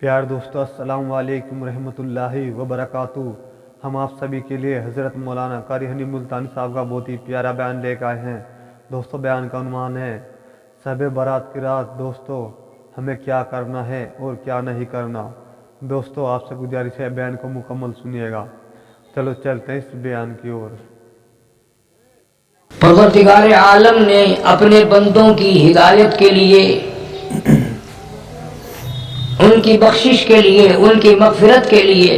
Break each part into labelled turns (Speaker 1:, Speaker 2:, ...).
Speaker 1: प्यार दोस्तों, अस्सलाम वालेकुम रहमतुल्लाहि व बरकातुहू। हम आप सभी के लिए हज़रत मौलाना कारी हनी मुल्तानी साहब का बहुत ही प्यारा बयान लेकर आए हैं। दोस्तों, बयान का उन्वान है शब बारात की रात। दोस्तों, हमें क्या करना है और क्या नहीं करना। दोस्तों, आपसे गुजारिश है बयान को मुकम्मल सुनिएगा। चलो चलते हैं इस बयान की ओर।
Speaker 2: परवरदिगार आलम ने अपने बंदों की हिदायत के लिए, उनकी बख्शिश के लिए, उनकी मगफिरत के लिए,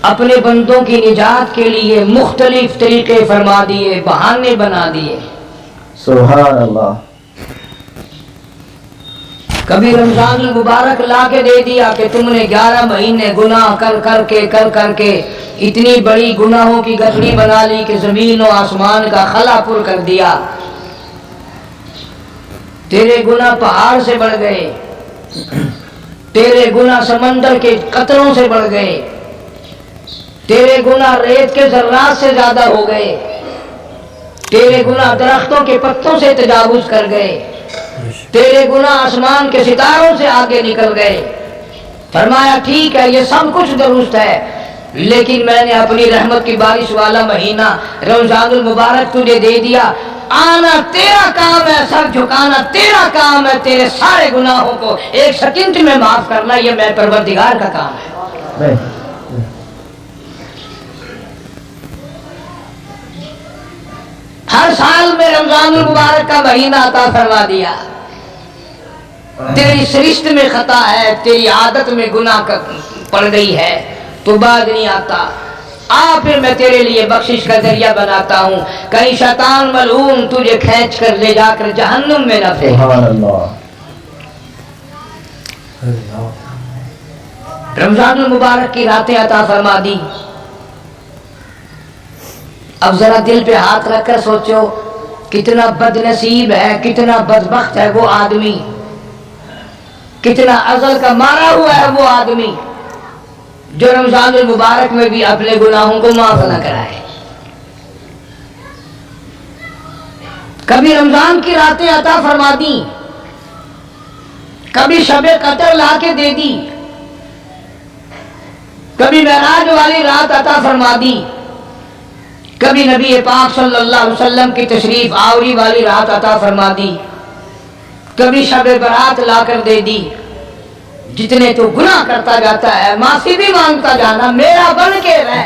Speaker 2: अपने बंदों की निजात के लिए मुख्तलिफ तरीके फरमा दिए, बहाने बना दिए।
Speaker 3: सुभान अल्लाह।
Speaker 2: कभी रमजान मुबारक ला के दे दिया कि तुमने 11 महीने गुनाह कर करके इतनी बड़ी गुनाहों की गठरी बना ली कि जमीन और आसमान का खला पुर कर दिया। तेरे गुनाह पहाड़ से बढ़ गए, तेरे गुनाह समंदर के कतरों से बढ़ गए, तेरे गुनाह रेत के जर्रात से ज्यादा हो गए, तेरे गुनाह दरख्तों के पत्तों से तजावुज कर गए, तेरे गुनाह आसमान के सितारों से आगे निकल गए। फरमाया ठीक है, ये सब कुछ दुरुस्त है, लेकिन मैंने अपनी रहमत की बारिश वाला महीना रमजानुल मुबारक तुझे दे दिया। आना तेरा काम है, सर झुकाना तेरा काम है, तेरे सारे गुनाहों को एक सेकंड में माफ करना ये मैं परवरदिगार का काम है। हर साल में रमजानुल मुबारक का महीना अता फरमा दिया। तेरी सरिश्त में खता है, तेरी आदत में गुनाह पड़ गई है, तो बाद नहीं आता। फिर मैं तेरे लिए बख्शिश का जरिया बनाता हूँ, कहीं शैतान मलूम तुझे खींच कर ले जाकर जहन्नुम में न फेंक। रमजानुल मुबारक की रातें अता फरमा दी। अब जरा दिल पे हाथ रखकर सोचो, कितना बदनसीब है, कितना बदबख्त है वो आदमी, कितना अज़ल का मारा हुआ है वो आदमी जो रमजानुल मुबारक में भी अपने गुनाहों को माफ न कराए। कभी रमजान की रातें अता फरमा दी, कभी शबे कदर ला के दे दी, कभी मेराज वाली रात अता फरमा दी, कभी नबी पाक सल्लल्लाहु अलैहि वसल्लम की तशरीफ आवरी वाली रात अता फरमा दी, कभी शबे बारात लाकर दे दी। जितने तो गुनाह करता जाता है, माफी भी मांगता जाना, मेरा बन के रह,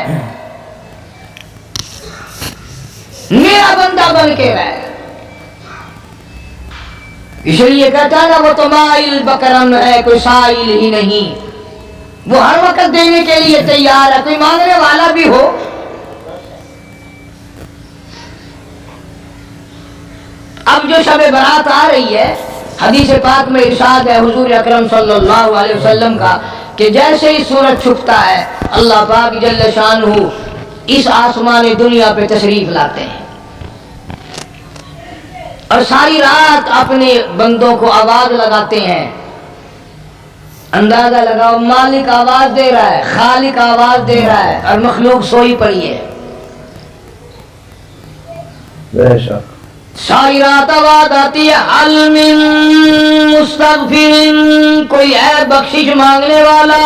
Speaker 2: मेरा बंदा बन के रह। इसलिए कहता ना वो तो माइल बकरम है, कोई साइल ही नहीं। वो हर वक्त देने के लिए तैयार है, कोई मांगने वाला भी हो। अब जो शब बारात आ रही है, हदीस पाक में इरशाद है हुजूर अकरम सल्लल्लाहु अलैहि वसल्लम का कि जैसे ही सूरज छुपता है, अल्लाह पाक जल्ल शानुहु इस आसमान दुनिया पे तशरीफ लाते हैं और सारी रात अपने बंदों को आवाज लगाते हैं। अंदाजा लगाओ, मालिक आवाज दे रहा है, खालिक आवाज दे रहा है और मखलूक सोई पड़ी है।
Speaker 3: बेशक
Speaker 2: सारी रात आवाज आती है, हल मिन मुस्तगफिरिन, कोई है बख्शिश मांगने वाला,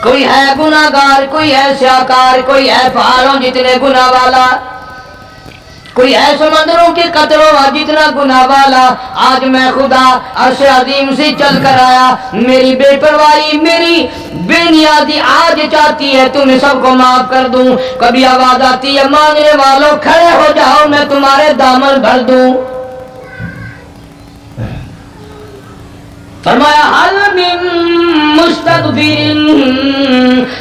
Speaker 2: कोई है गुनाहगार, कोई है स्याकार, कोई है पहाड़ों जितने गुनाह वाला, कोई है समंदरों के कतरों जितना गुनाह वाला। आज मैं खुदा अर्श अजीम से चल कर आया, मेरी बेपरवाही, मेरी बेनियादी आज चाहती है तुम्हें सबको माफ कर दूं। कभी आवाज आती है, मांगने वालों खड़े हो जाओ, मैं तुम्हारे दामन भर दूं। फरमाया हल मिन मुस्तगफिरिन,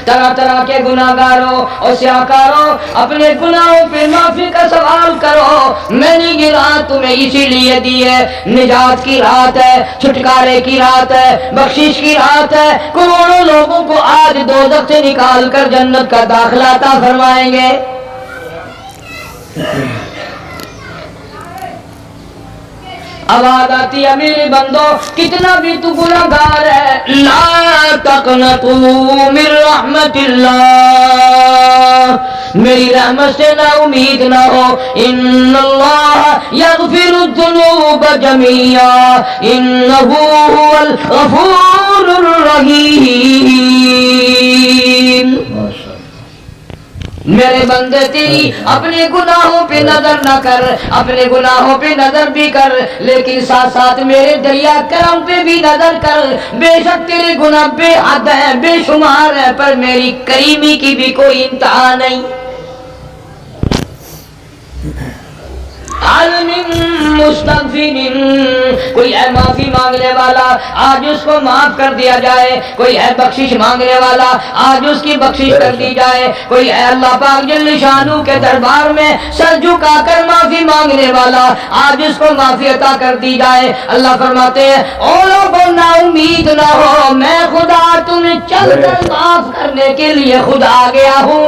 Speaker 2: तरह तरह के गुनाहगारों और स्याकारों अपने गुनाहों पे माफी का सवाल करो। मैंने ये रात तुम्हें इसीलिए दी है, निजात की रात है, छुटकारे की रात है, बख्शिश की रात है। करोड़ों लोगों को आज दोज़ख से निकाल कर जन्नत का दाखिला अता फरमाएंगे। आवाज आती है, मेरे बंदो कितना भी तू गुनाहगार है, ला तक़नतू मिन रहमतिल्लाह, मेरी रहमत से ना उम्मीद ना हो। इन्नल्लाह यग़फिरुद्दुनूब जमीआ इन्नहू हुवल गफूरुर रहीम। मेरे बंदे तेरी अपने गुनाहों पे नजर ना कर, अपने गुनाहों पे नजर भी कर, लेकिन साथ साथ मेरे दरिया करम पे भी नजर कर। बेशक तेरे गुनाह बेहद है, बेशुमार है, पर मेरी करीमी की भी कोई इंतहा नहीं। कोई है माफी मांगने वाला, आज उसको माफ कर दिया जाए। कोई है बख्शिश मांगने वाला, आज उसकी बख्शिश कर दी जाए। कोई है अल्लाह पाक जल्ल शानू के दरबार में सर झुकाकर माफी मांगने वाला, आज उसको माफी अता कर दी जाए। अल्लाह फरमाते हैं ओ लोगों ना उम्मीद ना हो, मैं खुदा तुम्हें चलकर माफ करने के लिए खुद आ गया हूँ।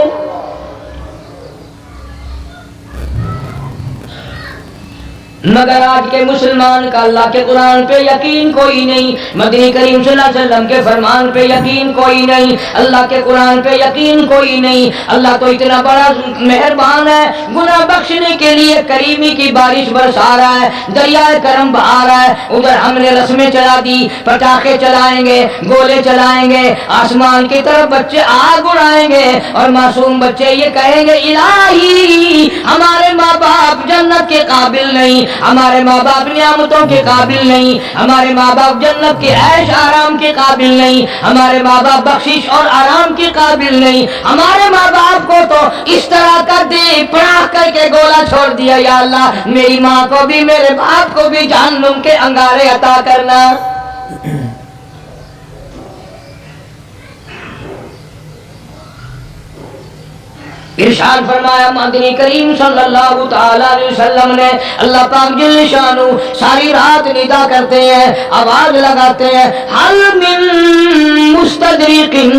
Speaker 2: मगर आज के मुसलमान का अल्लाह के कुरान पे यकीन कोई नहीं, मदनी करीम सल्लल्लाहु अलैहि वसल्लम के फरमान पे यकीन कोई नहीं, अल्लाह के कुरान पे यकीन कोई नहीं। अल्लाह तो इतना बड़ा मेहरबान है, गुनाह बख्शने के लिए करीमी की बारिश बरसा रहा है, दरियाए करम बहा रहा है। उधर हमने रस्में चला दी, पटाखे चलाएंगे, गोले चलाएंगे, आसमान की तरफ बच्चे आग उड़ाएंगे और मासूम बच्चे ये कहेंगे इलाही हमारे माँ बाप जन्नत के काबिल नहीं, हमारे माँ बाप नियामतों के काबिल नहीं, हमारे माँ बाप जन्नत के ऐश आराम के काबिल नहीं, हमारे माँ बाप बख्शिश और आराम के काबिल नहीं। हमारे माँ बाप को तो इस तरह का दे पड़ा करके गोला छोड़ दिया। या अल्लाह मेरी माँ को भी मेरे बाप को भी जहन्नुम के अंगारे अता करना। इरशाद फरमाया मदनी करीम सल्लल्लाहु तआला अलैहि वसल्लम ने, अल्लाह पाक जल्ल शानू सारी रात निदा करते हैं, आवाज लगाते हैं हल मिन मुस्तदरिकिन,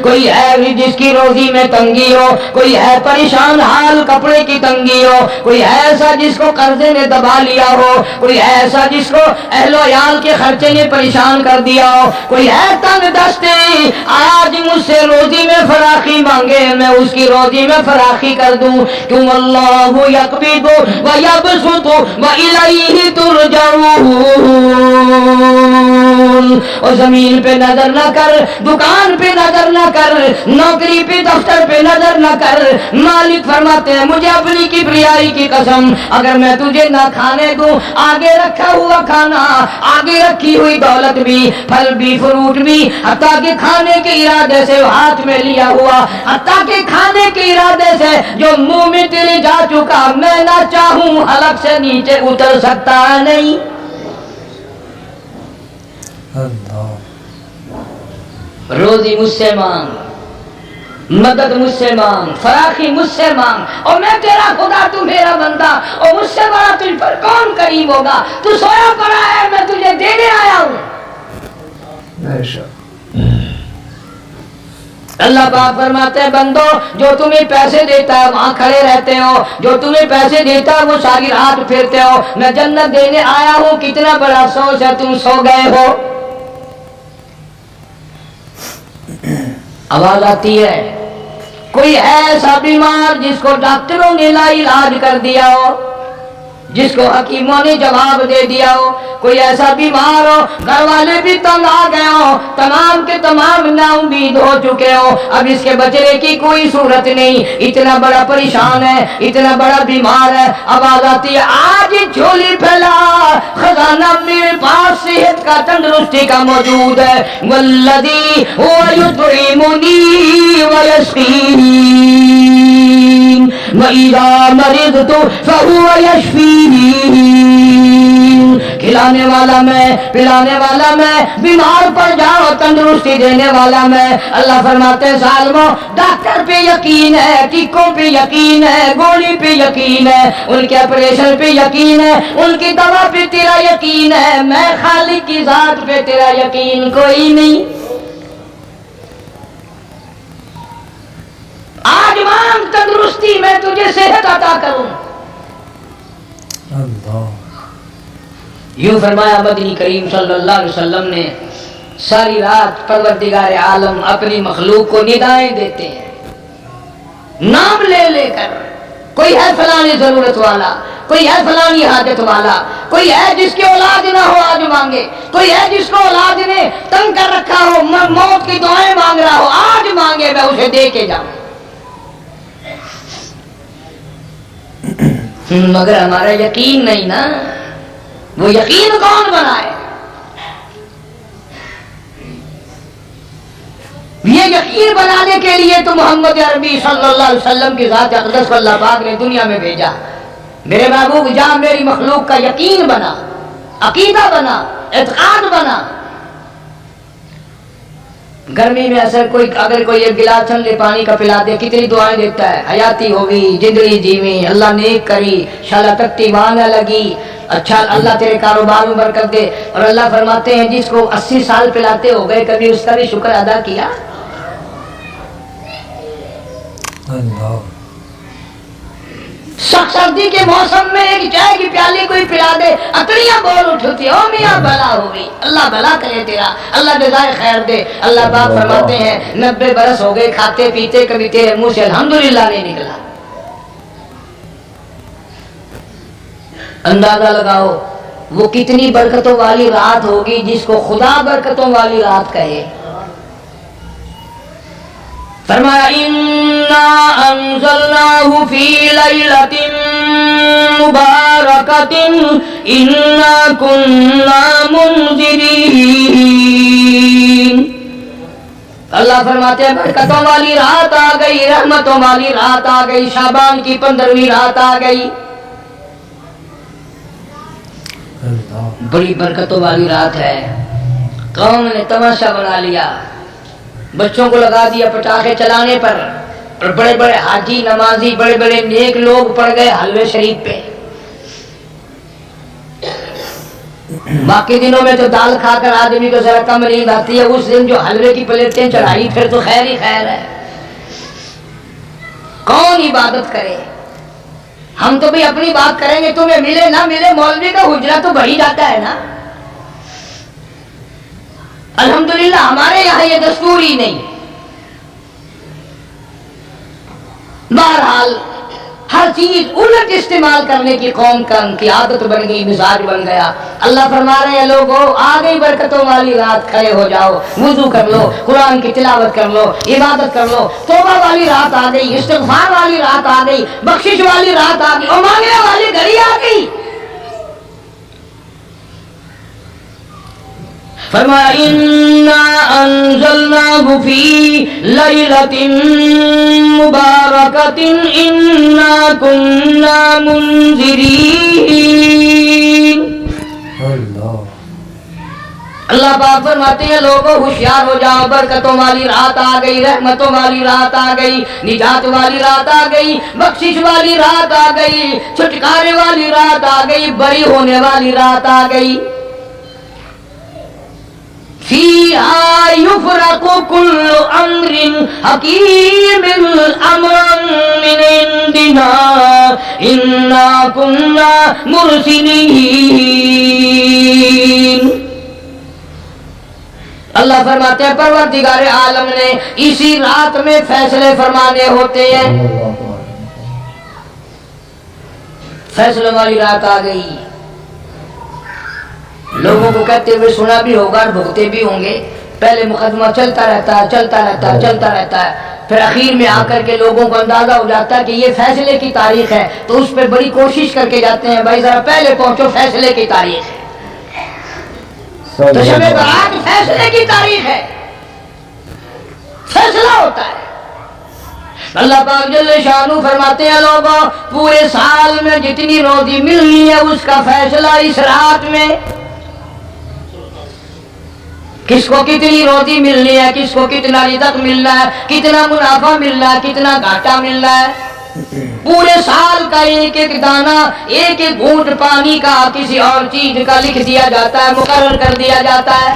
Speaker 2: कोई है जिसकी रोजी में तंगी हो, कोई है परेशान हाल कपड़े की तंगी हो, कोई है ऐसा जिसको कर्जे ने दबा लिया हो, कोई है ऐसा जिसको अहलो याल के खर्चे ने परेशान कर दिया हो, कोई है तंग दस्ते आज मुझसे रोजी में फराखी मांगे, मैं उसकी रोजी में फराखी कर दूं। क्यों अल्लाहु यक़बिदु व यबसुतु व इलैहि तुरजऊन। और जमीन पे नजर न कर, दुकान पे नजर न कर, नौकरी पे दफ्तर पे नजर न कर। मालिक फरमाते हैं मुझे अपनी किबरियाई की कसम, अगर मैं तुझे ना खाने दूं, आगे रखा हुआ खाना, आगे रखी हुई दौलत भी, फल भी, फ्रूट भी, हत्ता के खाने के इरादे से हाथ में लिया हुआ, हत्ता के खाने के इरादे से जो मुंह में तेरे जा चुका, मैं ना चाहूं हलक से नीचे उतर सकता नहीं। रोजी मुझसे मांग, मदद मुझसे मांग, फराखी मुझसे मांग, और मैं तेरा खुदा तू मेरा बंदा, और मुझसे बड़ा तुझ पर कौन करीब होगा। तू सोया पड़ा है, मैं तुझे देने आया हूं। अल्लाह पाक फरमाते हैं बंदो जो तुम्हें पैसे देता है वहां खड़े रहते हो, जो तुम्हें पैसे देता है वो सारी रात फिरते हो। मैं जन्नत देने आया हूं, कितना बड़ा अफसोस है तुम सो गए हो। आवाज आती है कोई है ऐसा बीमार जिसको डॉक्टरों ने लाइलाज कर दिया हो, जिसको हकीमों ने जवाब दे दिया हो। कोई ऐसा बीमार हो, घर वाले भी तंग आ गए हो, तमाम के तमाम नाउमीद हो चुके हो, अब इसके बचने की कोई सूरत नहीं, इतना बड़ा परेशान है, इतना बड़ा बीमार है। आवाज आती है आज झोली फैला, खजाना मेरे पास सेहत का, तंदुरुस्ती का मौजूद है। वल्लज़ी हुवा युतइमुनी व यस्क़ीन व इज़ा मरिज़तु फहुवा यशफ़ीन। खिलाने वाला मैं, पिलाने वाला मैं, बीमार पड़ जाओ तंदुरुस्ती देने वाला मैं। अल्लाह फरमाते हैं सालमो डॉक्टर पे यकीन है, टीकों पे यकीन है, गोली पे यकीन है, उनके ऑपरेशन पे यकीन है, उनकी दवा पे तेरा यकीन है, मैं खालिक की जात पे तेरा यकीन कोई नहीं। आज मांग तंदुरुस्ती, मैं तुझे सेहत अता करूं। यूं फरमाया मदनी करीम सल्लल्लाहु अलैहि वसल्लम ने। सारी रात परवरदिगार आलम अपनी मखलूक को निदाएं देते हैं। नाम ले लेकर, कोई है फलानी जरूरत वाला, कोई है फलानी हाजत वाला, कोई है जिसकी औलाद ना हो आज मांगे, कोई है जिसको औलाद ने तंग कर रखा हो, मौत की दुआएं मांग रहा हो, आज मांगे मैं उसे दे के जाऊं। मगर हमारा यकीन नहीं ना, वो यकीन कौन बनाए? ये यकीन बनाने के लिए तो मोहम्मद अरबी सल्लल्लाहु अलैहि वसल्लम की ज़ात अक़दस को अल्लाह पाक ने दुनिया में भेजा। मेरे महबूब जा मेरी मखलूक का यकीन बना, अकीदा बना, एतकाद बना। गर्मी में असर कोई अगर कोई एक गिलास ठंडे पानी का पिला दे, कितनी दुआएं देता है, हयाती होगी, जिंदगी जीवी, अल्लाह नेक करी, शाला तख्ती वहां न लगी, अच्छा अल्लाह तेरे कारोबार में बरकत दे। और अल्लाह फरमाते हैं जिसको 80 साल पिलाते हो गए, कभी उसका भी शुक्र अदा किया? सर्दी के मौसम में एक चाय की प्याली कोई पिला दे, अकड़ियां बोल उठती, ओ मियां भला होगी, अल्लाह भला करे तेरा, अल्लाह जज़ाए खैर दे। अल्लाह पाक फरमाते हैं 90 बरस हो गए खाते पीते, कभी तेरे मुंह से अल्हम्दुलिल्लाह नहीं निकला। अंदाजा लगाओ वो कितनी बरकतों वाली रात होगी जिसको खुदा बरकतों वाली रात कहे। फरमाया इन्ना अंज़लनाहु फी लैलतिन मुबारकतिन इन्ना कुन्ना मुनज़िरीन। अल्लाह फरमाते हैं बरकतों वाली रात आ गई, रहमतों वाली रात आ गई, शाबान की 15वीं रात आ गई, बड़ी बरकतों वाली रात है। कौम ने तमाशा बना लिया, बच्चों को लगा दिया पटाखे चलाने पर, और बड़े बड़े हाजी नमाजी बड़े बड़े नेक लोग पड़ गए हलवे शरीफ पे। बाकी दिनों में तो दाल खाकर आदमी को जरा कम नींद आती है, उस दिन जो हलवे की प्लेटें चढ़ाई फिर तो खैर ही खैर है। कौन इबादत करे? हम तो भी अपनी बात करेंगे, तुम्हें मिले ना मिले मौलवी का हुजरा तो बढ़ ही जाता है ना। अल्हम्दुलिल्लाह हमारे यहाँ ये दस्तूर ही नहीं। बहरहाल हर चीज उलट इस्तेमाल करने की कौम की आदत बन गई, मिजाज बन गया। अल्लाह फरमा रहे हैं लोगों आ गई बरकतों वाली रात, खड़े हो जाओ, वुजू कर लो, कुरान की तिलावत कर लो, इबादत कर लो, तौबा वाली रात आ गई, इस्तिग़फ़ार वाली रात आ गई, बख्शिश वाली रात आ गई, और मांगने वाली घड़ी आ गई। फरमाया इन्ना अंज़लनाहु फी लैलतिन मुबारकतिन इन्ना कुन्ना मुनज़िरीन। अल्लाह पाक फरमाते हैं लोगों होशियार हो जाओ, बरकतों वाली रात आ गई, रहमतों वाली रात आ गई, निजात वाली रात आ गई, बख्शिश वाली रात आ गई, छुटकारे वाली रात आ गई, बरी होने वाली रात आ गई। फीहा युफ़रक़ु कुल्लु अम्रिन हकीमिन अम्रन मिन इंदिना इन्ना कुन्ना मुरसिलीन। अल्लाह फरमाते हैं परवरदिगार आलम ने इसी रात में फैसले फरमाने होते हैं। फैसलों वाली रात आ गई। लोगों को कहते हुए सुना भी होगा और भुगते भी होंगे। पहले मुकदमा चलता रहता है, चलता रहता है, चलता रहता है, फिर आखिर में आकर के लोगों को अंदाजा हो जाता है कि ये फैसले की तारीख है, तो उस पर बड़ी कोशिश करके जाते हैं भाई जरा पहले पहुंचो, फैसले की तारीख है। तो शब बारात फैसले की तारीख है, फैसला होता है। अल्लाह पाक जल्ले शानू फरमाते हैं लोगों पूरे साल में जितनी रोजी मिलनी है उसका फैसला इस रात में। किसको कितनी रोजी मिलनी है, किसको कितना रिज़्क़ मिलना है, कितना मुनाफा मिलना है, कितना घाटा मिलना है, पूरे साल का एक एक दाना, एक एक घूंट पानी का, किसी और चीज का लिख दिया जाता है, मुकर्रर कर दिया जाता है।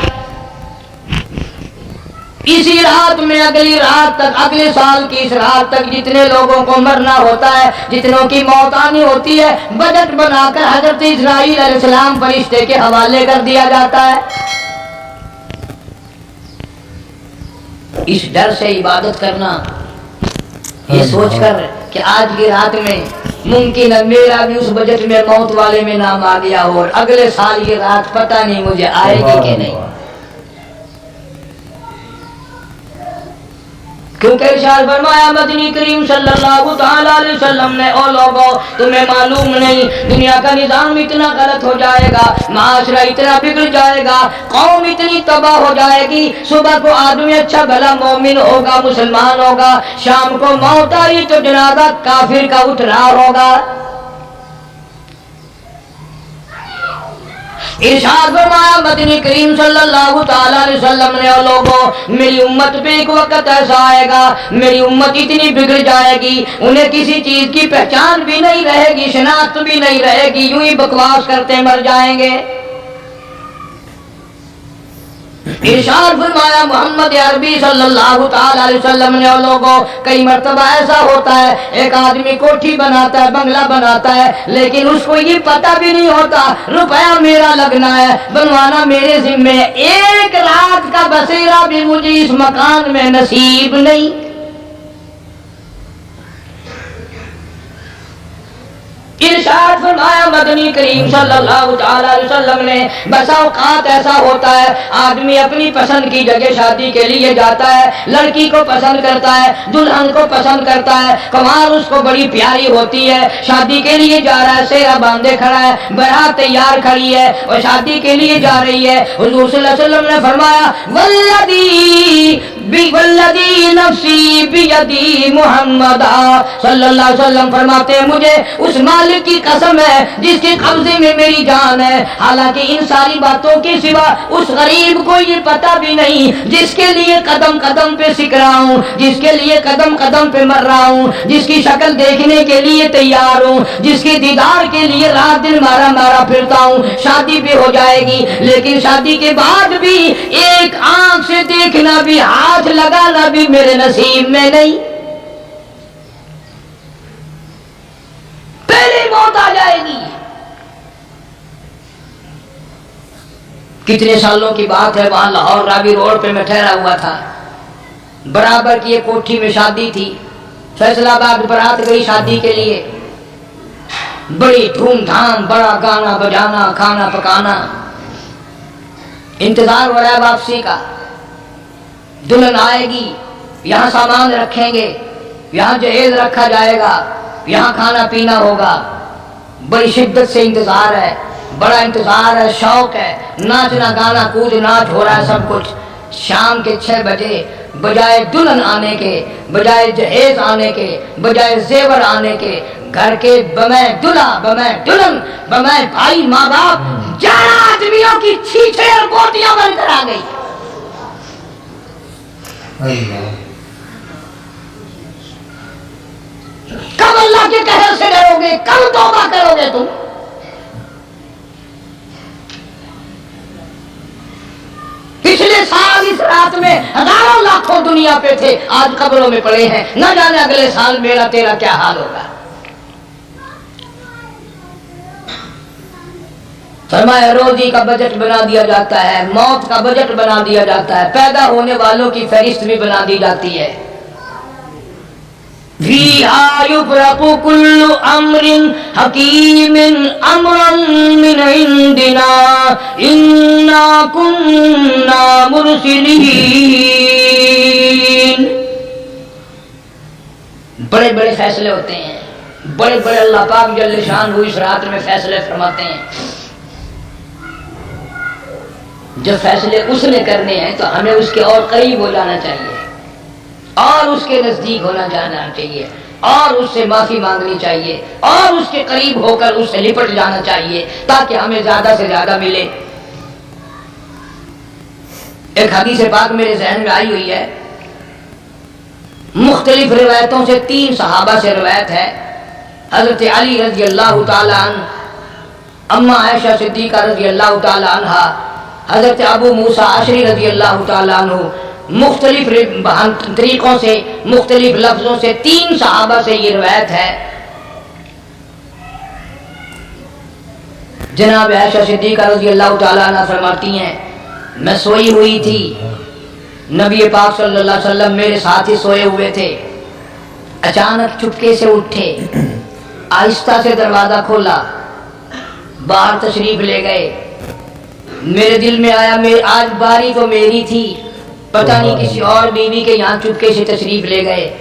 Speaker 2: इसी रात में अगली रात तक, अगले साल की इस रात तक जितने लोगों को मरना होता है, जितनों की मौत आनी होती है, बजट बनाकर हजरत इस्राईल अलैहिस्सलाम फरिश्ते के हवाले कर दिया जाता है। इस डर से इबादत करना, ये सोचकर कि आज की रात में मुमकिन है मेरा भी उस बजट में मौत वाले में नाम आ गया हो और अगले साल ये रात पता नहीं मुझे आएगी कि नहीं। क्योंकि इरशाद फरमाया मदनी करीम सल्लल्लाहु तआला अलैहि वसल्लम ने, ओ लोगों तुम्हें मालूम नहीं दुनिया का निजाम इतना गलत हो जाएगा, माशरा इतना बिगड़ जाएगा, कौम इतनी तबाह हो जाएगी। सुबह को आदमी अच्छा भला मोमिन होगा, मुसलमान होगा, शाम को मौत आई तो जनाजा काफिर का उठ रहा होगा। इरशाद फरमाया मदनी करीम सल्लल्लाहु तआला अलैहि वसल्लम ने, ओ लोगों मेरी उम्मत पे एक वक्त ऐसा आएगा मेरी उम्मत इतनी बिगड़ जाएगी उन्हें किसी चीज की पहचान भी नहीं रहेगी, शिनाख्त भी नहीं रहेगी, यूं ही बकवास करते मर जाएंगे। इरशाद फरमाया मोहम्मद अरबी सल्लल्लाहु तआला अलैहि वसल्लम ने, ओ लोगों कई मर्तबा ऐसा होता है एक आदमी कोठी बनाता है, बंगला बनाता है, लेकिन उसको ये पता भी नहीं होता रुपया मेरा लगना है, बनवाना मेरे जिम्मे है, एक रात का बसेरा भी मुझे इस मकान में नसीब नहीं। इरशाद फरमाया मदनी करीम सल्लल्लाहु तआला अलैहि वसल्लम ने, बसा औकात ऐसा होता है आदमी अपनी पसंद की जगह शादी के लिए जाता है, लड़की को पसंद करता है, दुल्हन को पसंद करता है, कमार उसको बड़ी प्यारी होती है, शादी के लिए जा रहा है, सेहरा बांधे खड़ा है, बारात तैयार खड़ी है और शादी के लिए जा रही है। हुजूर सल्लल्लाहु अलैहि वसल्लम ने फरमाया वल्लदी नफ्सी बियदी मोहम्मद सल्लल्लाहु अलैहि वसल्लम फरमाते हैं मुझे उस मालिक की कसम है जिसके कब्जे में मेरी जान है, हालांकि इन सारी बातों के सिवा उस गरीब को ये पता भी नहीं जिसके लिए कदम कदम पे सीख रहा हूँ, जिसके लिए कदम कदम पे मर रहा हूँ, जिसकी शक्ल देखने के लिए तैयार हूँ, जिसके दीदार के लिए रात दिन मारा मारा फिरता हूँ। शादी भी हो जाएगी लेकिन शादी के बाद भी एक आंख से देखना भी, हाथ लगाना भी मेरे नसीब में नहीं, पहले मौत आ जाएगी। कितने सालों की बात है, वहां लाहौर रावी रोड पे मैं ठहरा हुआ था, बराबर की एक कोठी में शादी थी, फैसलाबाद बारात गई शादी के लिए, बड़ी धूमधाम, बड़ा गाना बजाना, खाना पकाना, इंतजार हो रहा है वापसी का, दुल्हन आएगी, यहाँ सामान रखेंगे, यहाँ जहेज रखा जाएगा, यहाँ खाना पीना होगा, बड़ी शिद्दत से इंतजार है, बड़ा इंतजार है, शौक है, नाचना गाना कूद नाच हो रहा है सब कुछ। शाम के 6 बजे बजाय दुल्हन आने के, बजाय जहेज आने के, बजाय जेवर आने के, घर के बमै दुल्हा, बमै दुल्हन, बमै भाई माँ बाप 11 आदमियों की छींटे और गोटियां बनकर आ गई। कब अल्लाह के कहर से डरोगे, कब तौबा करोगे तुम? पिछले साल इस रात में हजारों लाखों दुनिया पे थे, आज कब्रों में पड़े हैं, न जाने अगले साल मेरा तेरा क्या हाल होगा। फरमाया रोजी का बजट बना दिया जाता है, मौत का बजट बना दिया जाता है, पैदा होने वालों की फहरिस्त भी बना दी जाती है। फ़ीहा युफ़रक़ु कुल्लु अम्रिन हकीमिन अम्रन मिन इंदिना इन्ना कुन्ना मुरसिलीन। बड़े बड़े फैसले होते हैं, बड़े बड़े अल्लाह पाक जल्ल शान इस रात में फैसले फरमाते हैं। जब फैसले उसने करने हैं तो हमें उसके और करीब हो जाना चाहिए और उसके नजदीक होना जाना चाहिए और उससे माफी मांगनी चाहिए और उसके करीब होकर उससे लिपट जाना चाहिए ताकि हमें ज्यादा से ज्यादा मिले। एक हदीस पाक मेरे ज़हन में आई हुई है, मुख्तलिफ रिवायतों से 3 सहाबा से रिवायत है। हजरत अली रज़ी अल्लाह तआला अन्हु, अम्मा आयशा सिद्दीका रज़ी अल्लाह तआला अन्हा, हजरत अबू मूसा अशरी रज़ी अल्लाह तआला अन्हु, मुख्तलिफ तरीकों से, मुख्तलिफ लफ्जों से 3 सहाबा से ये रिवायत है। जनाब आयशा सिद्दीका रज़ी अल्लाह तआला अन्हा फरमाती हैं, मैं सोई हुई थी, नबी पाक सल्लल्लाहु अलैहि वसल्लम मेरे साथ ही सोए हुए थे, अचानक चुपके से उठे, आहिस्ता से दरवाजा खोला, बाहर तशरीफ ले गए। मेरे दिल में आया मेरी आज बारी तो मेरी थी, पता नहीं किसी और बीवी के यहाँ चुपके से तशरीफ ले गए।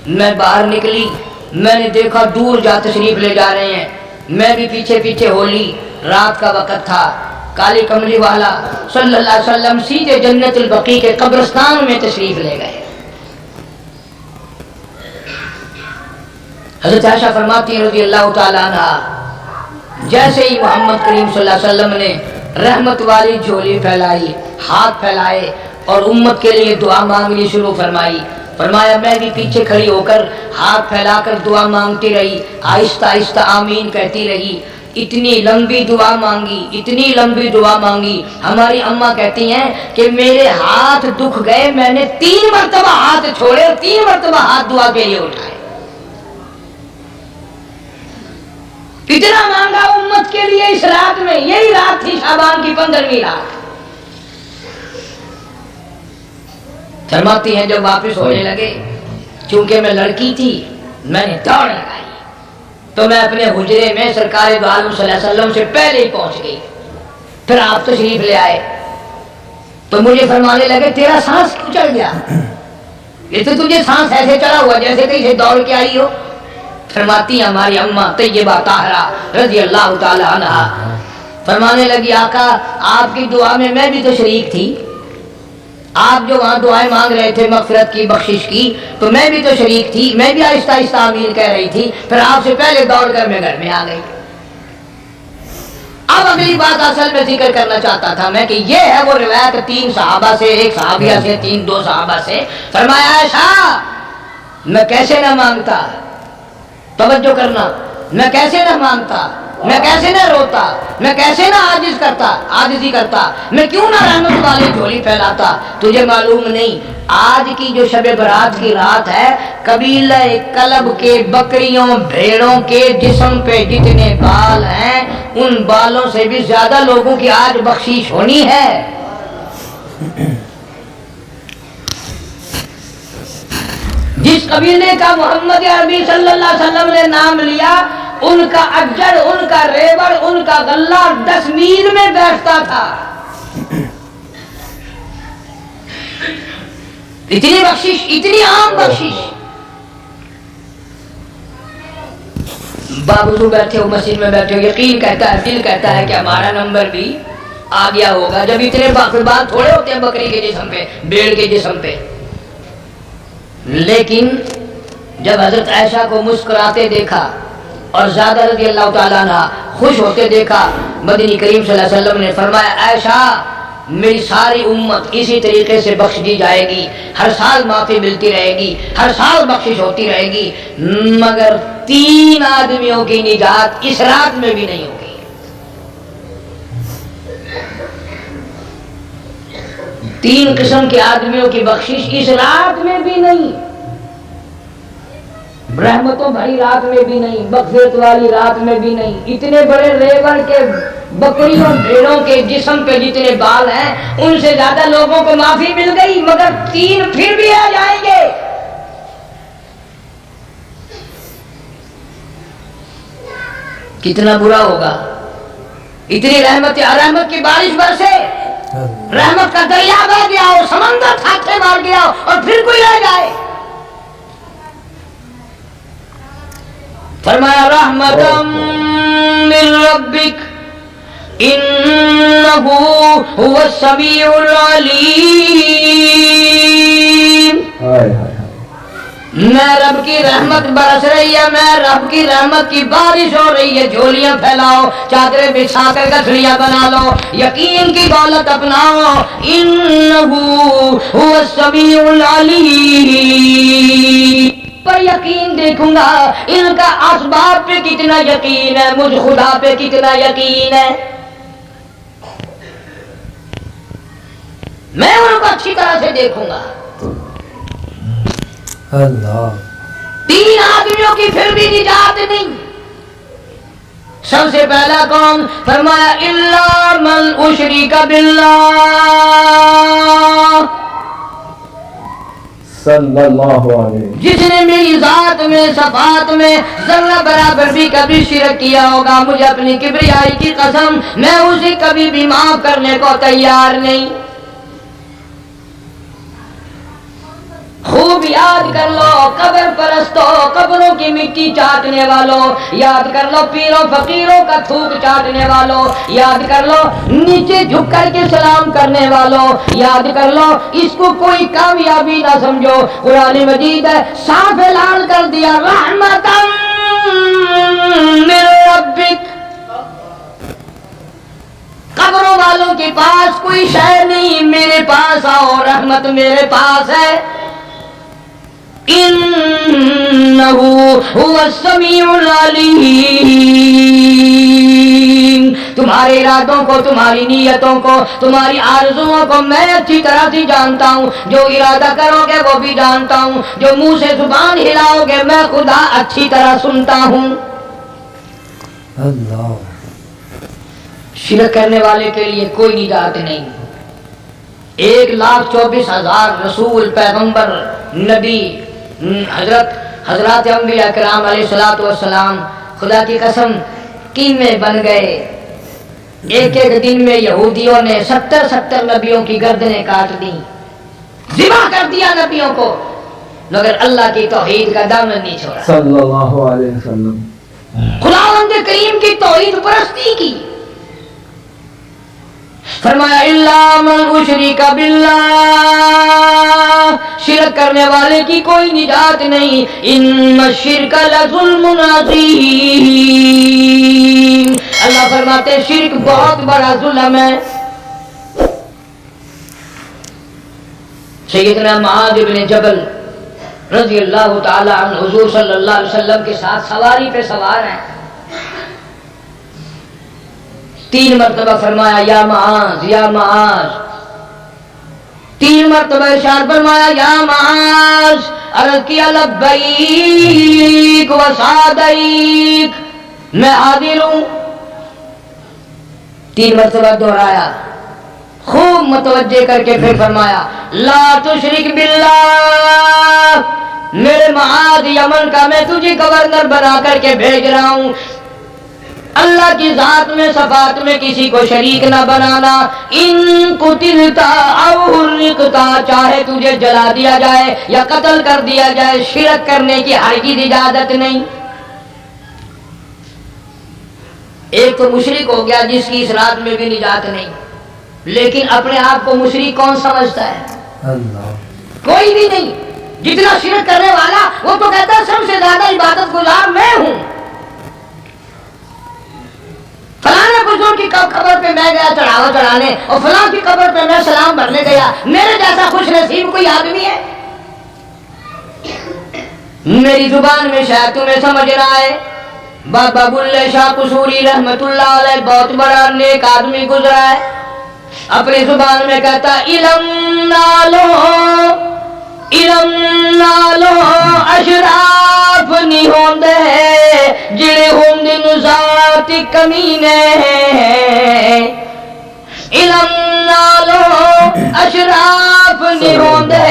Speaker 2: मैं बाहर निकली, मैंने देखा दूर जा तशरीफ ले जा रहे हैं, मैं भी पीछे पीछे हो ली। रात का वक़्त था, काली कमली वाला सल्लल्लाहु अलैहि वसल्लम सीधे जन्नतुल बकी के कब्रिस्तान में तशरीफ ले गए। हज़रत आयशा फरमाती हैं रज़ियल्लाहु ताला अन्हा, जैसे ही मोहम्मद करीम सल्लल्लाहु अलैहि वसल्लम ने रहमत वाली झोली फैलाई, हाथ फैलाए और उम्मत के लिए दुआ मांगनी शुरू फरमाई। फरमाया मैं भी पीछे खड़ी होकर हाथ फैलाकर दुआ मांगती रही, आहिस्ता आहिस्ता आमीन कहती रही। इतनी लंबी दुआ मांगी, इतनी लंबी दुआ मांगी। हमारी अम्मा कहती हैं कि मेरे हाथ दुख गए, मैंने 3 मरतबा हाथ छोड़े, 3 मरतबा हाथ दुआ के लिए उठाए। इतना मांगा उम्मत के लिए इस रात में। यही रात थी शाबान की 15वीं रात। फरमाती हैं जब वापस होने लगे, चूंकि मैं लड़की थी, मैंने दौड़ लगाई तो मैं अपने हुजरे में सरकार दो आलम सल्लल्लाहु अलैहि वसल्लम से पहले ही पहुंच गई। फिर आप तशरीफ ले आए तो मुझे फरमाने लगे तेरा सांस क्यों चढ़ गया? ये तो तुझे सांस ऐसे चढ़ा हुआ जैसे कहीं से दौड़ के आई हो। फरमाती हैं हमारी अम्मा तैयबा ताहरा रज़ियल्लाहु ताला अन्हा, फरमाने लगी आका आपकी दुआ में मैं भी तो शरीक थी। आप जो वहां दुआएं मांग रहे थे मगफिरत की, बख्शिश की, तो मैं भी तो शरीक थी। मैं भी आहिस्ता आहिस्ता आमीन कह रही थी, फिर आपसे पहले दौड़कर मैं घर में आ गई। अब अगली बात असल में जिक्र करना चाहता था मैं कि ये है वो रिवायत 3 सहाबा से, 1 सहाबिया से, 2 सहाबा से। फरमाया आयशा मैं कैसे ना मांगता, तवज्जो करना, मैं कैसे ना मांगता, मैं कैसे ना रोता, मैं कैसे ना आजिज़ी करता, मैं क्यों ना रहमत वाली झोली फैलाता। तुझे मालूम नहीं आज की जो शबे बरात की रात है, कबीला कलब के बकरियों भेड़ों के जिस्म पे जितने बाल हैं उन बालों से भी ज्यादा लोगों की आज बख्शीश होनी है। जिस कबीले का मोहम्मद अरबी सल्लल्लाहु अलैहि वसल्लम ने नाम लिया, उनका अजर, उनका रेवड़, उनका गल्ला 10 मील में बैठता था। इतनी बख्शिश, इतनी आम बख्शिश। बाबूजू बैठे हो, मस्जिद में बैठे हो, यकीन कहता है, दिल कहता है कि हमारा नंबर भी आ गया होगा। जब इतने बाल थोड़े होते हैं बकरी के जिस्म पे, भेड़ के जिस्म पे। लेकिन जब हजरत आयशा को मुस्कुराते देखा और ज़्यादा रज़ियल्लाहु ताला अन्हा खुश होते देखा, मदनी करीम सल्लल्लाहु अलैहि वसल्लम ने फरमाया आयशा मेरी सारी उम्मत इसी तरीके से बख्श दी जाएगी, हर साल माफी मिलती रहेगी, हर साल बख्शिश होती रहेगी, मगर 3 आदमियों की निजात इस रात में भी नहीं होगी। 3 किस्म के आदमियों की बख्शिश इस रात में भी नहीं, रहमतों भरी रात में भी नहीं, मग़फ़िरत वाली रात में भी नहीं। इतने बड़े रेवड़ के बकरियों भेड़ों के जिस्म पे जितने बाल हैं उनसे ज्यादा लोगों को माफी मिल गई, मगर 3 फिर भी आ जाएंगे। कितना बुरा होगा। इतनी रहमत की बारिश बरसे, रहमत का दरिया बह गया हो, समंदर छाते मार गया हो और फिर कोई रह जाए। फरमाया रहमतम मिन रब्बिक इन्नहु हुवस समीउल अलीम। मैं रब की रहमत बरस रही है, मैं रब की रहमत की बारिश हो रही है। झोलियां फैलाओ, चादरें बिछाकर गठरियां बना लो, यकीन की दौलत अपनाओ। इन्नहु हुवस समीउल अलीम। पर यकीन देखूंगा इनका असबाब पे कितना यकीन है, मुझ खुदा पे कितना यकीन है। मैं उनको अच्छी तरह से देखूंगा।
Speaker 3: अल्लाह।
Speaker 2: 3 आदमियों की फिर भी निजात नहीं। सबसे पहला कौन? फरमाया इल्ला मन उशरिका बिल्लाह।
Speaker 3: सल्लल्लाहु अलैहि।
Speaker 2: जिसने मेरी जात में सफात में जर्रा बराबर भी कभी शिरक किया होगा, मुझे अपनी किबरियाई की कसम, मैं उसे कभी भी माफ करने को तैयार नहीं। खूब याद कर लो कब्र परस्तों, कब्रों की मिट्टी चाटने वालों, याद कर लो पीरों फकीरों का थूक चाटने वालों, याद कर लो नीचे झुक कर के सलाम करने वालों, याद कर लो इसको कोई कामयाबी ना समझो। कुरान मजीद है साफ ऐलान कर दिया, रहमतन मिन रब्बिक। कब्रों वालों के पास कोई शय नहीं, मेरे पास आओ, रहमत मेरे पास है। इन्नहु हुवस समीउल अलीम। तुम्हारे इरादों को, तुम्हारी नीयतों को, तुम्हारी आरज़ुओं को मैं अच्छी तरह से जानता हूँ। जो इरादा करोगे वो भी जानता हूँ, जो मुंह से जुबान हिलाओगे मैं खुदा अच्छी तरह सुनता हूँ।
Speaker 3: अल्लाह।
Speaker 2: शिरक करने वाले के लिए कोई निजात नहीं। 1,24,000 रसूल, पैगंबर, नबी, हजरत अंबिया किराम अलैहिस्सलातु वस्सलाम खुदा की कसम कीमे बन गए। एक एक दिन में यहूदियों ने 70 नबियों की गर्दनें काट दी, ज़िबा कर दिया नबियों को, मगर अल्लाह की तौहीद का दामन नहीं छोड़ा।
Speaker 3: सल्लल्लाहु अलैहि वसल्लम।
Speaker 2: खुदावंद करीम की तौहीद परस्ती की। फरमाया इल्ला मन उशरिका बिल्लाह, शिरक करने वाले की कोई निजात नहीं। इन्ना शिरका लज़ुल्मुन अज़ीम। अल्लाह फरमाते शिरक बहुत बड़ा जुल्म है। सैयदना मुआज़ इब्न जबल रज़ी अल्लाह ताला अन्हु हुज़ूर सल्लल्लाहु अलैहि वसल्लम के साथ सवारी पे सवार हैं। 3 मरतबा फरमाया या मुआज़, या मुआज़। 3 मरतबा इरशाद फरमाया या मुआज़। अर्ज़ किया लब्बैक व सादैक, मैं हाजिर हूँ। 3 मरतबा दोहराया, खूब मुतवज्जे करके फिर फरमाया ला तुशरिक बिल्लाह। मेरे मुआज़ यमन का मैं तुझे गवर्नर बना करके भेज रहा हूँ। अल्लाह की जात में सफात में किसी को शरीक ना बनाना। इन कुतिलता औ हुर्रिकता, चाहे तुझे जला दिया जाए या कत्ल कर दिया जाए, शिरक करने की हरगिज़ इजाजत नहीं। एक तो मुशरिक हो गया जिसकी इस रात में भी निजात नहीं, लेकिन अपने आप को मुशरिक कौन समझता है?
Speaker 3: अल्लाह।
Speaker 2: कोई भी नहीं। जितना शिरक करने वाला वो तो कहता है सबसे ज्यादा इबादत गुजार मैं हूं। फलाने बुजुर्ग की कब्र पे मैं गया चढ़ावा चढ़ाने और फलां की कब्र पे मैं सलाम भरने गया, मेरे जैसा खुश नसीब कोई आदमी है? मेरी जुबान में शायद तुम्हें समझ रहा है, बाबा बुल्ले शाह कसूरी रहमतुल्लाह अलैह बहुत बड़ा नेक आदमी गुजरा है। अपनी जुबान में कहता इलम नालो अशराफ नहीं होंदे जिड़े होंदे नुजात कमीने। इलम नालो अशराफ नहीं होंदे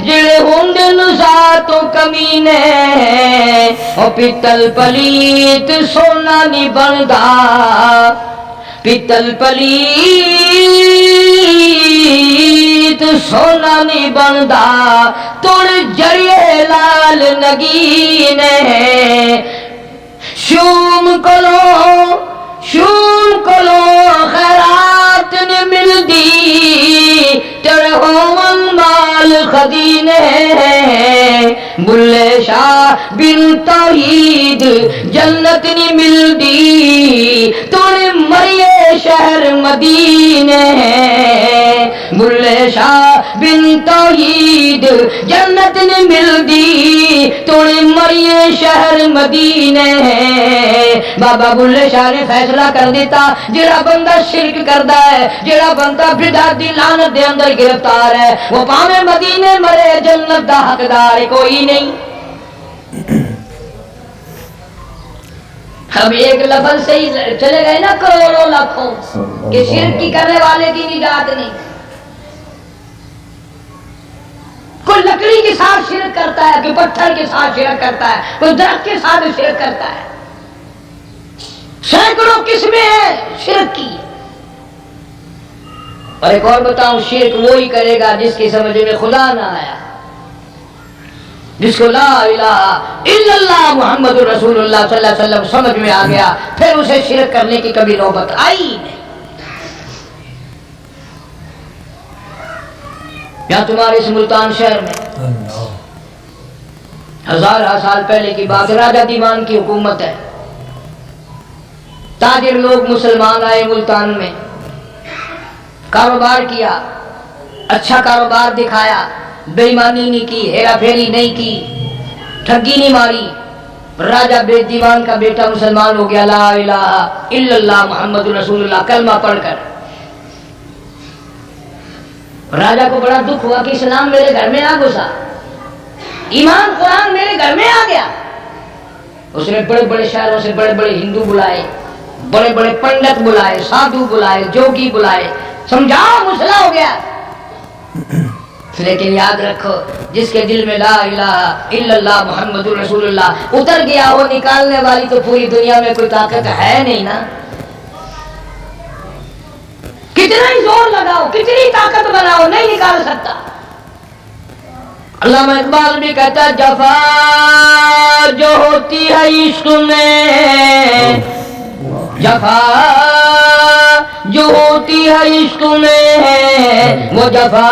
Speaker 2: जिड़े होंदे नुजात कमीने। ओ पितल पलीत सोना नहीं बनदा, पितल पलीत सोना नहीं बनदा, तुड़ जरिए लाल नगीने। शूम कलो खैरात ने मिलदी, तेरे होमन माल खदीने। बुल्ले शाह बिन तौहीद जन्नत नहीं मिलदी, तुड़ मरिए शहर मदीने। बुल्ले शाह बिन तौहीद जन्नत नहीं मिलदी, तुड़ मरिए शहर मदीने। बाबा बुल्ले शाह ने फैसला कर दिता, जेड़ा बंदा शिरक करदा है, जेड़ा बंदा बिदअत दी लानत दे अंदर गिरफ्तार है, वो भावे मदीने मरे, जन्नत दा हकदार कोई नहीं। हम एक लफ्ज से ही चले गए ना करोड़ों लाखों कि शिरक की करने वाले की निजात नहीं। कुल कोई लकड़ी के साथ शिरक करता है, कोई पत्थर के साथ शिरक करता है, कोई दरख्त के साथ शिरक करता है। सैकड़ों किस्में हैं शिरक की। और एक और बताऊं, शिरक वो ही करेगा जिसकी समझ में खुदा ना आया, जिसको ला इलाहा इल्लल्लाह मुहम्मदुर रसूलुल्लाह सल्लल्लाहु अलैहि वसल्लम समझ में आ गया, फिर उसे शिरक करने की कभी नौबत आई नहीं। या तुम्हारे इस मुल्तान शहर में हजार साल पहले की बात, राजा दीवान की हुकूमत है। ताजिर लोग मुसलमान आए मुल्तान में, कारोबार किया, अच्छा कारोबार दिखाया, बेईमानी नहीं की, हेरा फेरी नहीं की, ठगी नहीं मारी। राजा दीवान का बेटा मुसलमान हो गया, ला इलाहा इल्लल्लाह मुहम्मदुर रसूलुल्लाह कलमा पढ़कर। राजा को बड़ा दुख हुआ कि इस्लाम मेरे घर में आ घुसा, ईमान कुरान मेरे घर में आ गया। उसने बड़े बड़े शहरों से बड़े बड़े हिंदू बुलाए, बड़े बड़े पंडित बुलाए, साधु बुलाए, जोगी बुलाए, समझाओ मसला हो गया। लेकिन याद रखो, जिसके दिल में ला इलाहा इल्लल्लाह मुहम्मदुर रसूलुल्लाह उतर गया हो, निकालने वाली तो पूरी दुनिया में कोई ताकत है नहीं ना। कितना ही जोर लगाओ, कितनी ताकत बनाओ, नहीं निकाल सकता। अल्लामा इकबाल भी कहता है, जफा जो होती है इश्क में, जफा जो होती है इश्क में वो जफा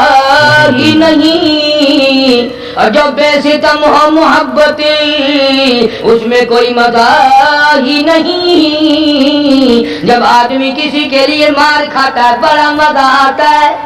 Speaker 2: ही नहीं, और जो बेसितम हो मोहब्बती उसमें कोई मजा ही नहीं। जब आदमी किसी के लिए मार खाता है बड़ा मजा आता है।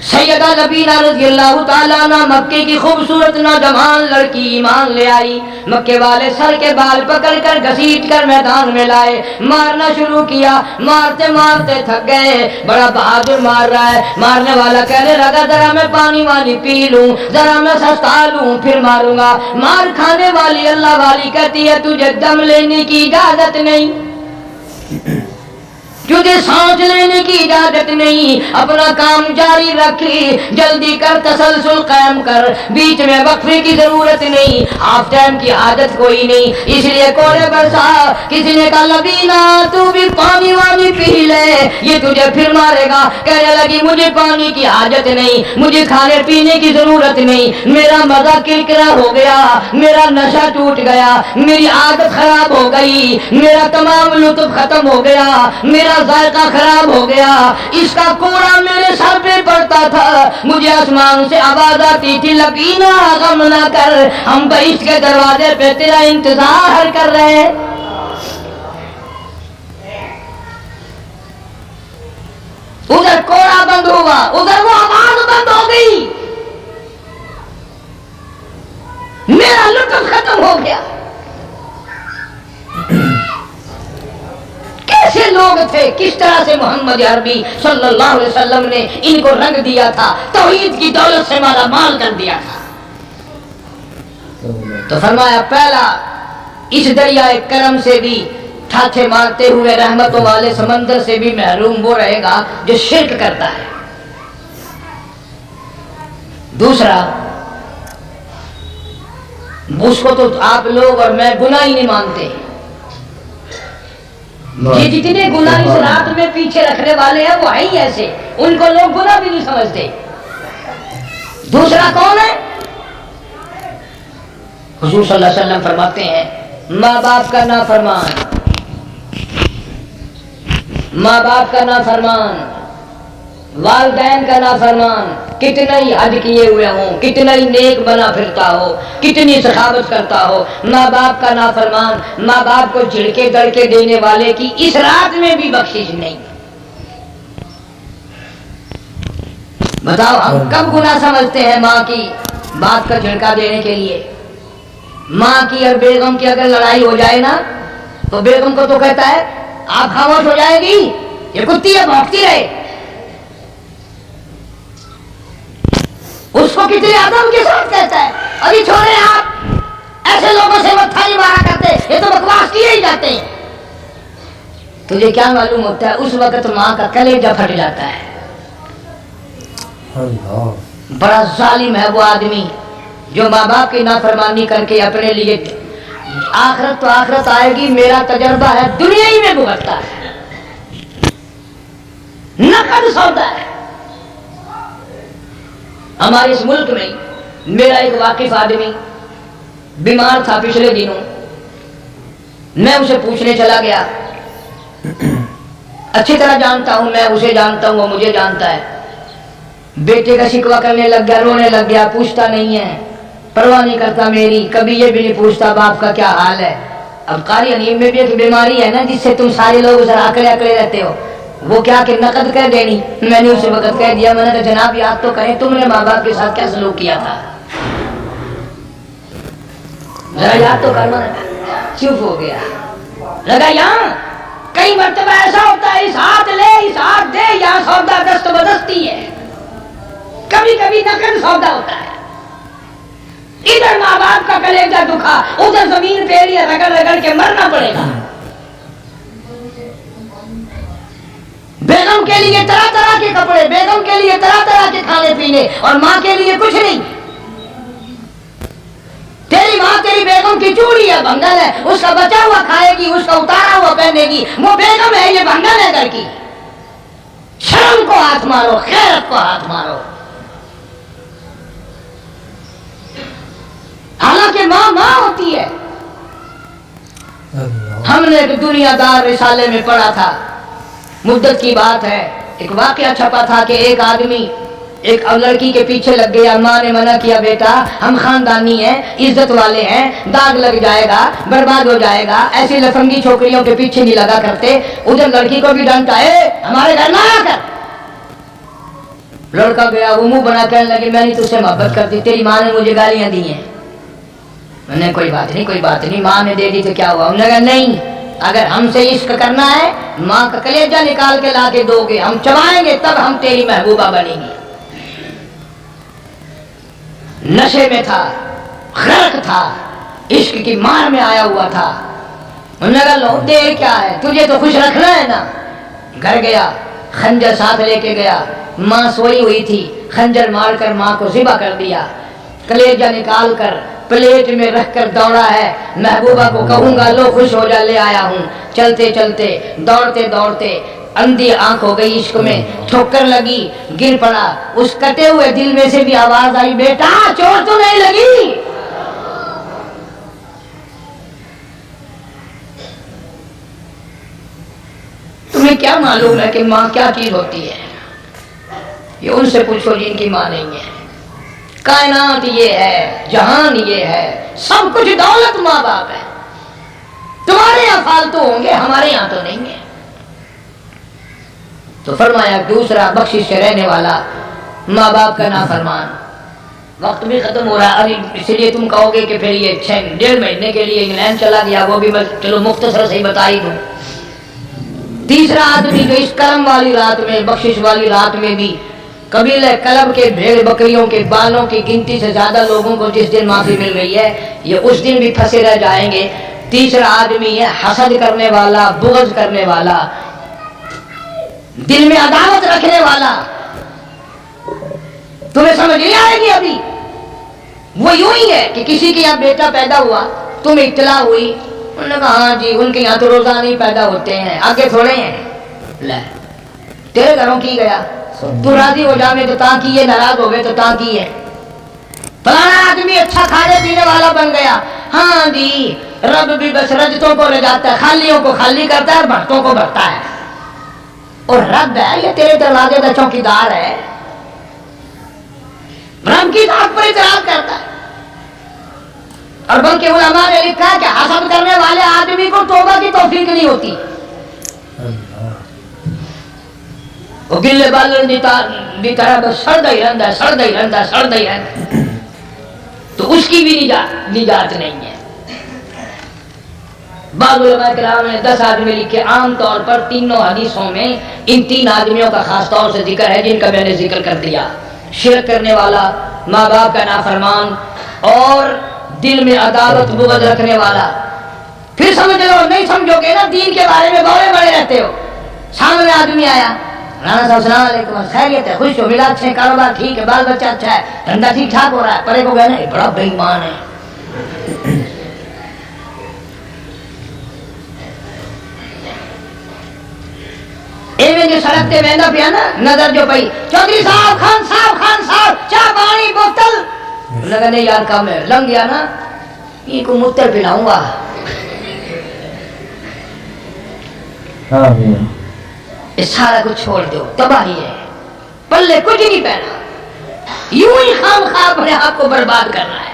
Speaker 2: सैयदा नबीना रज़ियल्लाहु ताला अन्हा मक्के की खूबसूरत नौजवान लड़की ईमान ले आई। मक्के वाले सर के बाल पकड़कर घसीट कर मैदान में लाए, मारना शुरू किया। मारते मारते थक गए, बड़ा बहादुर मार रहा है। मारने वाला कहने लगा, जरा मैं पानी वानी पी लूं, जरा मैं सस्ता लूं, फिर मारूंगा। मार खाने वाली अल्लाह वाली कहती है, तुझे दम लेने की इजाजत नहीं, तुझे सांस लेने की इजाजत नहीं, अपना काम जारी रख, जल्दी कर, तसलसल कायम कर, बीच में वक्फे की जरूरत नहीं, हाफ टाइम की आदत कोई नहीं। इसलिए कोने बरसा, किसी ने कहा लबीना तू भी पानी वानी पी ले, ये तुझे फिर मारेगा। कहने लगी, मुझे पानी की आदत नहीं, मुझे खाने पीने की जरूरत नहीं, मेरा मजा किरकिरा हो गया, मेरा नशा टूट गया, मेरी आदत खराब हो गई, मेरा तमाम लुत्फ खत्म हो गया, मेरा जायका खराब हो गया। इसका कूड़ा मेरे सर पे पड़ता था, मुझे आसमान से आवाज आती थी, लकीना गम ना कर, हम बहिश्त के दरवाजे पे तेरा इंतजार कर रहे हैं। उधर कोड़ा बंद हुआ, उधर वो आवाज बंद हो गई, मेरा लुत्फ खत्म हो गया। कैसे लोग थे, किस तरह से मोहम्मद अरबी सल्लल्लाहु अलैहि वसल्लम ने इनको रंग दिया था, तौहीद की दौलत से माला माल कर दिया था। तो फरमाया, पहला इस दरिया करम से भी ठाठे मारते हुए रहमतों वाले समंदर से भी महरूम वो रहेगा जो शिर्क करता है। दूसरा, उसको तो आप लोग और मैं गुनाह ही नहीं मानते, ये जितने गुनाह इस रात में पीछे रखने वाले हैं वो है ही ऐसे, उनको लोग गुनाह भी नहीं समझते। दूसरा कौन है? हुजूर सल्लल्लाहु अलैहि वसल्लम फरमाते हैं, माँ बाप का नाफरमान, माँ बाप का नाफरमान, वालिदैन का नाफरमान, कितना ही हद किए हुए हो, कितना ही नेक बना फिरता हो, कितनी सखावत करता हो, माँ बाप का नाफरमान, माँ बाप को झिड़के दड़के देने वाले की इस रात में भी बख्शिश नहीं। बताओ, हम कब गुनाह समझते हैं माँ की बात का झिड़का देने के लिए? माँ की और बेगम की अगर लड़ाई हो जाए ना, तो बेगम को तो कहता है आप खामोश हो जाएगी, ये कुत्ती है, भौंकती रहे। उसको कितने आदम के साथ कहता है, अभी छोड़े आप, ऐसे लोगों से मत थाली मारा करते, ये तो बकवास किए ही जाते हैं। तुझे क्या मालूम होता है, उस वक्त माँ का कलेजा फट जाता है।
Speaker 3: अल्लाह।
Speaker 2: बड़ा जालिम है वो आदमी जो माँ बाप की नाफरमानी करके अपने लिए आखिरत तो आखिरत आएगी, मेरा तजर्बा है दुनिया ही में भुगतता है, नकद सौदा है। हमारे इस मुल्क में मेरा एक वाकिफ आदमी बीमार था पिछले दिनों, मैं उसे पूछने चला गया, अच्छी तरह जानता हूं, मैं उसे जानता हूं, वो मुझे जानता है। बेटे का शिकवा करने लग गया, रोने लग गया, पूछता नहीं है, परवाह नहीं करता मेरी, कभी ये भी नहीं पूछता बाप का क्या हाल है। अब कारी अनीम में भी एक बीमारी है ना जिससे तुम सारे लोग उसे आकड़े आकड़े रहते हो, वो क्या कि नकद कह देनी। मैंने उसे वक्त कह दिया, मैंने कहा जनाब याद तो करें तुमने माँ बाप के साथ क्या सलूक किया था, जरा याद तो करना। चुप हो गया, लगा यहाँ कई मर्तबा ऐसा होता है इस हाथ ले इस हाथ दे, यहाँ सौदा दस्त बदस्ती है, कभी कभी नकद सौदा होता है। इधर माँ बाप का कलेजा दुखा, उधर जमीन पे रगड़ रगड़ के मरना पड़ेगा। बेगम के लिए तरह तरह के कपड़े, बेगम के लिए तरह तरह के खाने पीने, और माँ के लिए कुछ नहीं। तेरी माँ तेरी बेगम की चूड़ी है, भंगल है, उसका बचा हुआ खाएगी, उसका उतारा हुआ पहनेगी, वो बेगम है, ये भंगल है घर की। शर्म को हाथ मारो, खैरत को हाथ मारो। हालांकि माँ माँ होती है। हमने एक दुनियादार रिसाले में पढ़ा था, मुद्दत की बात है, एक वाकया छपा था कि एक आदमी एक लड़की के पीछे लग गया। माँ ने मना किया, बेटा हम खानदानी हैं, इज्जत वाले हैं, दाग लग जाएगा, बर्बाद हो जाएगा, ऐसी लफंगी छोकरियों के पीछे नहीं लगा करते। उधर लड़की को भी डांटा, हमारे घर ना आया कर। लड़का गया, वो मुंह बना कहने लगे मैंने तुझसे मोहब्बत कर दी, तेरी माँ ने मुझे गालियां दी हैं। मैंने कोई बात नहीं कोई बात नहीं, माँ ने दे दी तो क्या हुआ। उन्होंने कहा नहीं, अगर हमसे इश्क करना है माँ का कलेजा निकाल के ला के दोगे, हम चबाएंगे तब हम तेरी महबूबा बनेंगी। नशे में था, गर्क था, इश्क की मार में आया हुआ था। उन्होंने कहा लो देर क्या है, तुझे तो खुश रखना है ना। घर गया, खंजर साथ लेके गया, माँ सोई हुई थी, खंजर मारकर माँ को ज़िबा कर दिया, कलेजा निकाल कर प्लेट में रखकर दौड़ा है, महबूबा को कहूंगा लो खुश हो जा, ले आया हूं। चलते चलते दौड़ते दौड़ते अंधी आंख हो गई, इश्क में ठोकर लगी, गिर पड़ा। उस कटे हुए दिल में से भी आवाज आई, बेटा चोट तो नहीं लगी। तुम्हें क्या मालूम है कि माँ क्या चीज होती है, ये उनसे पूछो जिनकी माँ नहीं है। कायनात ये है, जहान ये है, सब कुछ दौलत माँ बाप है। तुम्हारे यहाँ फालतू होंगे, हमारे यहाँ तो नहीं है। तो फरमाया दूसरा बख्शिश से रहने वाला माँ बाप का नाफरमान। वक्त भी खत्म हो रहा है, अरे इसलिए तुम कहोगे कि फिर ये 1.5 महीने के लिए इंग्लैंड चला गया, वो भी मैं चलो मुख्तसर से ही बता ही दूं। तीसरा आदमी जो इस करम वाली रात में, बख्शिश वाली रात में भी कबीले कलब के भेड़ बकरियों के बालों की गिनती से ज्यादा लोगों को जिस दिन माफी मिल रही है, ये उस दिन भी फंसे रह जाएंगे। तीसरा आदमी है हसद करने वाला, बुग़्ज़ करने वाला, दिल में अदावत रखने वाला। तुम्हें समझ नहीं आएगी अभी। वो यूं ही है कि किसी के यहाँ बेटा पैदा हुआ, तुम्हें इत्तला हुई, उन्होंने कहा हाँ जी उनके यहाँ तो रोजाना ही पैदा होते हैं, आगे थोड़े हैं। ले तेरे घरों की गया, तू राजी हो जावे तो ताकि ये, नाराज हो गए तो ताकि है। फलाना आदमी अच्छा खाने पीने वाला बन गया, हाँ जी रब भी बस रजतों को ले जाता है, खालियों को खाली करता है, भक्तों को भरता है। और रब है ये तेरे दरवाजे का चौकीदार है, रब की जात पर इतराज करता है। और बल्कि उलमा ने लिखा है कि हसद करने वाले आदमी को तौबा की तौफीक नहीं होती। वो गिले बालन दी तरह बस सड़दा ही रहता है, सड़दा ही रहता है, सड़दा ही रहता है, तो उसकी भी निजात नहीं है। बाद उलमा किराम ने 10 आदमी लिखे। आम तौर पर तीनों हदीसों में इन 3 आदमियों का खास तौर से जिक्र है जिनका मैंने जिक्र कर दिया। शिरक करने वाला, माँ बाप का नाफरमान, और दिल में अदावत बुग़्ज़ रखने वाला। फिर समझ लो, नहीं समझोगे ना दीन के बारे में बड़े बड़े रहते हो। सामने आदमी आया, राणा साहब सलाम अलैकुम, खैरियत है, खुश हो, मिला अच्छे, कारोबार ठीक है, बाल बच्चा अच्छा है, धंधा ठीक ठाक हो रहा है। परे को कहना ये बड़ा बेईमान है। एवं जो सड़क ते वेंदा पिया ना, नजर जो पई, चौधरी साहब, खान साहब, चाह पानी बोतल, लगा नहीं यार काम है, लंघ गया ना, इनको मूत्र पिलाऊंगा।
Speaker 3: आमीन।
Speaker 2: ये सारा कुछ छोड़ दो, तबाही है, पल्ले कुछ नहीं पहना, यूं ही खाम खा अपने आप को बर्बाद करना है।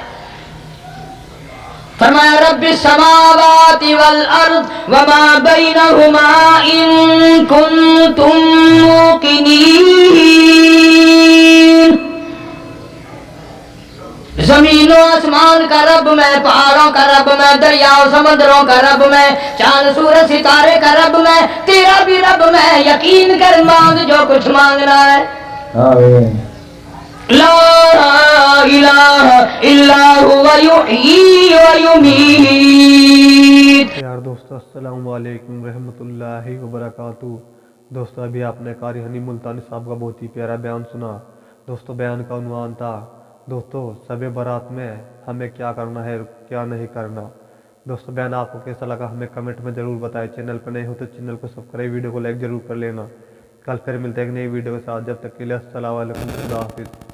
Speaker 2: फरमाया रब्बिस समावाति वल अर्द वमा बैनहुमा इन कुंतुम मूकिनीन। जमीनों आसमान का रब मैं, पहाड़ों का रब मैं, दरियाओं समुद्रों का रब मैं, चांद सूरज सितारे का रब मैं, तेरा भी रब मैं, यकीन कर मांग जो कुछ मांगना है।
Speaker 3: आमीन।
Speaker 2: ला इलाहा इल्ला हुवा युहयी व युमीत।
Speaker 1: यार दोस्तों अस्सलाम वालेकुम रहमतुल्लाहि व बरकातहू। दोस्तों अभी आपने कारी हनी मुल्तानी साहब का बहुत ही प्यारा बयान सुना। दोस्तों बयान का उन्वान था दोस्तों शब बारात में हमें क्या करना है क्या नहीं करना। दोस्तों बयान आपको कैसा लगा हमें कमेंट में ज़रूर बताएं। चैनल पर नए हो तो चैनल को सब्सक्राइब, वीडियो को लाइक ज़रूर कर लेना। कल फिर मिलते हैं एक नई वीडियो के साथ, जब तक के लिए अस्सलाम वालेकुम, खुदा हाफिज़।